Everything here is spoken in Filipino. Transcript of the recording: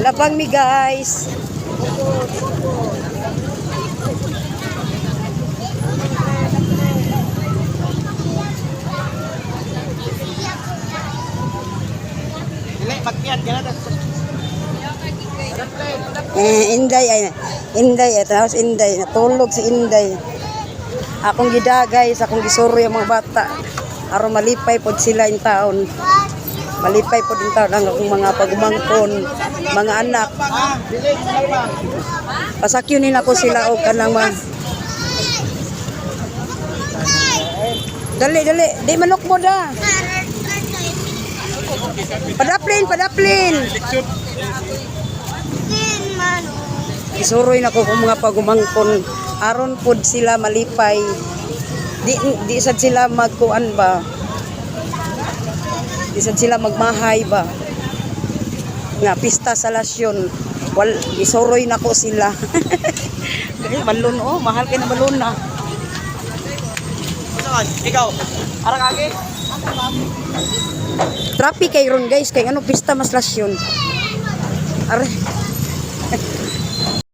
Labang mi guys. Inday tapos Inday natulog si Inday. Akong gidagay sa akong gisuro yung mga bata. Aron malipay pod sila in taon. Malipay pod in taon ang akong mga pagumangkon, mga anak. Pasakyunin ako sila og kanang Dali, di manok mo da. Padaplin. Isuroy na ko kung mga pagumangkon aron pod sila malipay. Di sad sila magkuan ba. Di sad sila magmahay ba. Nga pista sa lasyon. Isuroy na ko sila. Balon mahal kay na balon na. Ikaw, ara kage? Traffic kay ron guys, kay ano pista mas lasyon. Are.